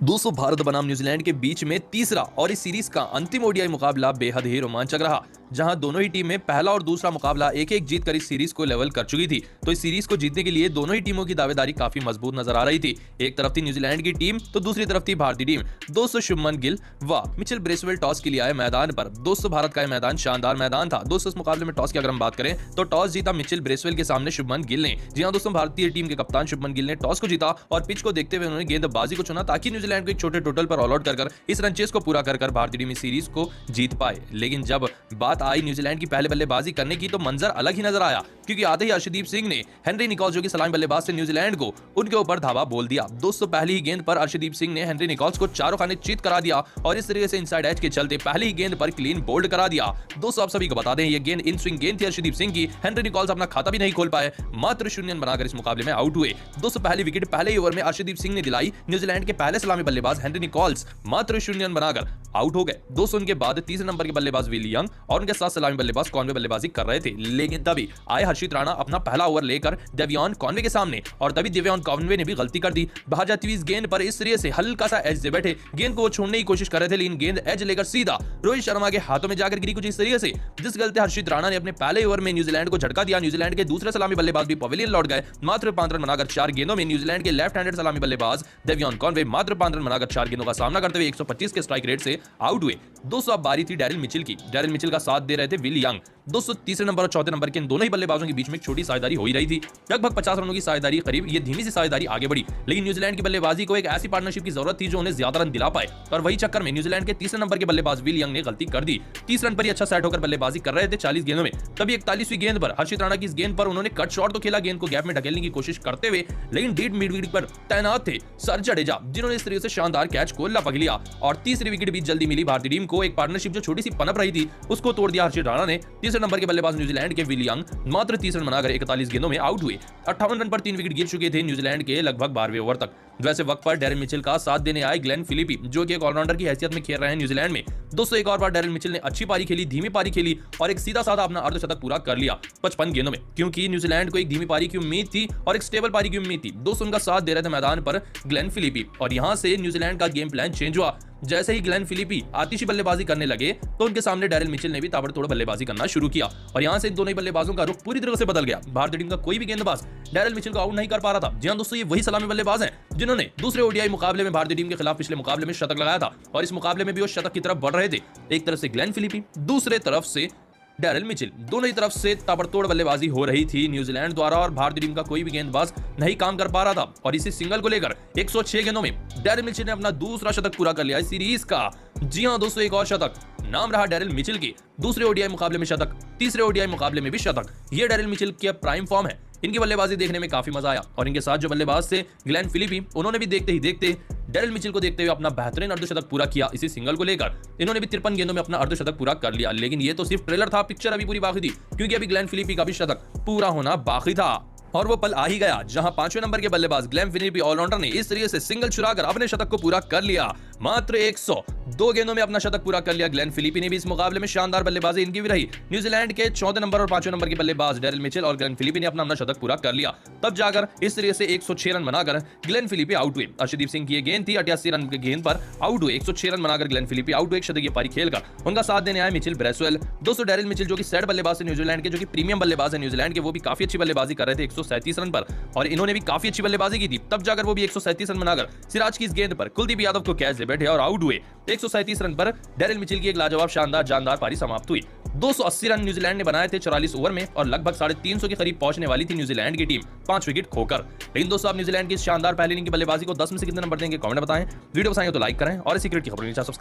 दोस्तों भारत बनाम न्यूजीलैंड के बीच में तीसरा और इस सीरीज का अंतिम ओडीआई मुकाबला बेहद ही रोमांचक रहा, जहां दोनों ही टीमें पहला और दूसरा मुकाबला एक एक जीत कर इस सीरीज को लेवल कर चुकी थी। तो इस सीरीज को जीतने के लिए दोनों ही टीमों की दावेदारी काफी मजबूत नजर आ रही थी। एक तरफ थी न्यूजीलैंड की टीम तो दूसरी तरफ थी भारतीय टीम। दोस्तों शुभमन गिल व मिचेल ब्रेसवेल टॉस के लिए आए मैदान पर। दोस्तों भारत का यह मैदान शानदार मैदान था। दोस्तों इस मुकाबले में टॉस की अगर हम बात करें तो टॉस जीता मिचेल ब्रेसवेल के सामने शुभमन गिल ने। जी हां दोस्तों, भारतीय टीम के कप्तान शुभमन गिल ने टॉस को जीता और पिच को देखते हुए उन्होंने गेंदबाजी को चुना ताकि न्यूजीलैंड को एक छोटे टोटल पर ऑल आउट कर इस रन चेस को पूरा कर भारतीय टीम इस सीरीज को जीत पाए। लेकिन जब बात आई न्यूजीलैंड की पहले बल्लेबाजी करने की तो मंजर अलग ही नजर आया, क्योंकि आते ही अर्शदीप सिंह ने हेनरी निकोल्स जो कि सलामी बल्लेबाज से न्यूजीलैंड को उनके ऊपर धावा बोल दिया। दोस्तों पहली ही गेंद पर अर्शदीप सिंह ने हेनरी निकोल्स को चारों खाने चित करा दिया और इस तरीके से इनसाइड एज के चलते पहली ही गेंद पर क्लीन बोल्ड करा दिया। दोस्तों आप सभी को बता दें ये गेंद इन स्विंग गेंद थी अर्शदीप सिंह की। हेनरी निकोल्स अपना खाता भी नहीं खोल पाए, मात्र 0 रन बनाकर इस मुकाबले में आउट हुए। दोस्तों पहली विकेट पहले ही ओवर में अर्शदीप सिंह ने दिलाई न्यूजीलैंड के पहले सलामी बल्लेबाज हेनरी निकोल्स मात्र 0 रन बनाकर आउट हो गए। दोस्तों उनके बाद तीसरे नंबर के बल्लेबाज विल यंग और उनके साथ सलामी बल्लेबाज कॉनवे बल्लेबाजी कर रहे थे। लेकिन तभी आए हर्षित राणा अपना पहला ओवर लेकर डेवियन कॉनवे के सामने और तभी डेवियन कॉनवे ने भी गलती कर दी। बाहर जाती हुई इस गेंद पर इस तरीके से हल्का सा एज से बैठे गेंद को वो छोड़ने की कोशिश कर रहे थे, लेकिन गेंद एज लेकर सीधा रोहित शर्मा के हाथों में जाकर गिरी कुछ इस तरीके से, जिस गलती हर्षित राणा ने अपने पहले ओवर में न्यूजीलैंड को झटका दिया। न्यूजीलैंड के दूसरे सलामी बल्लेबाज भी पवेलियन लौट गए। मात्र 5 रन बनाकर 4 गेंदों में न्यूजीलैंड के लेफ्ट हैंडेड सलामी बल्लेबाज डेवियन कॉनवे मात्र 5 रन बनाकर 4 गेंदों का सामना करते हुए 125 के स्ट्राइक रेट से आउट हुए। दोस्तों अब बारी थी डैरिल मिचेल की। डैरिल मिचेल का साथ दे रहे थे विल यंग। दोस्तों तीसरे नंबर और चौथे नंबर के इन दोनों ही बल्लेबाजों के बीच में एक छोटी साझेदारी हो ही रही थी, लगभग 50 रनों की साझेदारी करीब। ये धीमी सी साझेदारी आगे बढ़ी, लेकिन न्यूजीलैंड की बल्लेबाजी को एक ऐसी पार्टनरशिप की जरूरत थी जो उन्हें ज्यादा रन दिला पाए, और वही चक्कर में न्यूजीलैंड के तीसरे नंबर के बल्लेबाज विल यंग ने गलती कर दी। 30 रन पर ही अच्छा सेट होकर बल्लेबाजी कर रहे थे 40 गेंदों में। तभी 41वीं गेंद पर हर्षित राणा की इस गेंद पर उन्होंने कट शॉट तो खेला, गेंद को गैप में ढकेलने की कोशिश करते हुए, लेकिन डीप मिड विकेट पर तैनात थे सर जडेजा, जिन्होंने इस तरीके से शानदार कैच को लपक लिया और तीसरी विकेट भी जल्दी मिली भारतीय टीम को। एक पार्टनरशिप जो छोटी सी पनप रही थी उसको तोड़ दिया हर्षित राणा ने। तीसरे नंबर के बल्लेबाज न्यूजीलैंड के विल यंग मात्र 30 रन बनाकर 41 गेंदों में आउट हुए। 58 रन पर 3 विकेट गिर चुके थे न्यूजीलैंड के लगभग 12वें ओवर तक। वैसे वक्त पर डैरिल मिचेल का साथ देने आए ग्लेन फिलिपी, जो कि एक ऑलराउंडर की हैसियत में खेल रहे हैं न्यूजीलैंड में। दोस्तों एक और बार डैरिल मिचेल ने अच्छी पारी खेली, धीमी पारी खेली और एक सीधा साधा अपना अर्धशतक पूरा कर लिया 55 गेंदों में, क्योंकि न्यूजीलैंड को एक धीमी पारी की उम्मीद थी और एक स्टेबल पारी की उम्मीद थी। दोस्तों उनका साथ दे रहे थे मैदान पर ग्लेन फिलिपी, और यहां से न्यूजीलैंड का गेम प्लान चेंज हुआ। जैसे ही ग्लेन फिलिपी आतिशी बल्लेबाजी करने लगे तो उनके सामने डैरिल मिचेल ने भी ताबड़तोड़ बल्लेबाजी करना शुरू किया, और यहां से इन दोनों ही बल्लेबाजों का रुख पूरी तरह से बदल गया। भारतीय टीम का कोई भी गेंदबाज डैरिल मिचेल को आउट नहीं कर पा रहा था। जी हां दोस्तों, ये वही सलामी बल्लेबाज हैं जिन्होंने दूसरे ओडीआई मुकाबले में भारतीय टीम के खिलाफ पिछले मुकाबले में शतक लगाया था, और इस मुकाबले में भी वो शतक की तरफ बढ़ रहे थे। एक तरफ से ग्लेन फिलिपी, दूसरे तरफ से डैरिल मिचेल, दोनों ही तरफ से ताबड़तोड़ बल्लेबाजी हो रही थी न्यूजीलैंड द्वारा, और भारतीय टीम का कोई भी गेंदबाज नहीं काम कर पा रहा था। और इसी सिंगल को लेकर 106 गेंदों में डैरिल मिचेल ने अपना दूसरा शतक पूरा कर लिया इस सीरीज का। जी हां दोस्तों, एक और शतक नाम रहा डैरिल मिचेल की। दूसरे ओडीआई मुकाबले में शतक, तीसरे ओडीआई मुकाबले में भी शतक। ये डैरिल मिचेल की प्राइम फॉर्म है। इनकी बल्लेबाजी देखने में काफी मजा आया, और इनके साथ जो बल्लेबाज थे ग्लेन फिलिपी, उन्होंने भी देखते ही देखते डैरिल मिचेल को देखते हुए अपना बेहतरीन अर्धशतक पूरा किया। इसी सिंगल को लेकर इन्होंने भी 53 गेंदों में अपना अर्धशतक पूरा कर लिया। लेकिन ये तो सिर्फ ट्रेलर था, पिक्चर अभी पूरी बाकी थी, क्योंकि अभी ग्लेन फिलिपी का भी शतक पूरा होना बाकी था। और वो पल आ ही गया जहां 5वें नंबर के बल्लेबाज ग्लेन फिलिपी ऑलराउंडर ने इस तरीके से सिंगल चुराकर अपने शतक को पूरा कर लिया। मात्र 102 गेंदों में अपना शतक पूरा कर लिया ग्लेन फिलिपी ने भी। इस मुकाबले में शानदार बल्लेबाजी इनकी भी रही। न्यूजीलैंड के 14 नंबर और 5वें नंबर के बल्लेबाज डैरिल मिचेल और ग्लेन फिलिपी ने अपना शतक पूरा कर लिया। तब जाकर इस तरीके से 106 रन बनाकर ग्लेन फिलिपी आउट हुए। अर्शदीप सिंह की गेंद थी 88 रन की गेंद पर आउट हुए। 106 रन बनाकर ग्लेन फिलिपी आउट हुए एक शतकीय पारी खेलकर। उनका साथ देने आए मिचेल ब्रेसवेल। दोस्तों डैरिल मिचेल जो कि सेट बल्लेबाज है न्यूजीलैंड के, जो कि प्रीमियम बल्लेबाज है न्यूजीलैंड के, वो भी काफी अच्छी बल्लेबाजी कर रहे थे 137 रन पर, और इन्होंने भी काफी अच्छी बल्लेबाजी की थी। तब जाकर वो भी 137 रन बनाकर सिराज की इस गेंद पर कुलदीप यादव को कैच से बैठे और आउट हुए। 137 रन पर डैरिल मिचेल की एक लाजवाब शानदार जानदार पारी समाप्त हुई। 280 रन न्यूजीलैंड ने बनाए थे 44 ओवर में, और लगभग 350 के करीब पहुंचने वाली थी न्यूजीलैंड की टीम 5 विकेट खोकर। लेकिन दोस्तों आप न्यूजीलैंड की शानदार पहली इनिंग की बल्लेबाजी को 10 में से कितने नंबर देंगे कमेंट बताएं। वीडियो पसंद आए तो लाइक करें और इसी क्रिकेट की खबरों के लिए सब्सक्राइब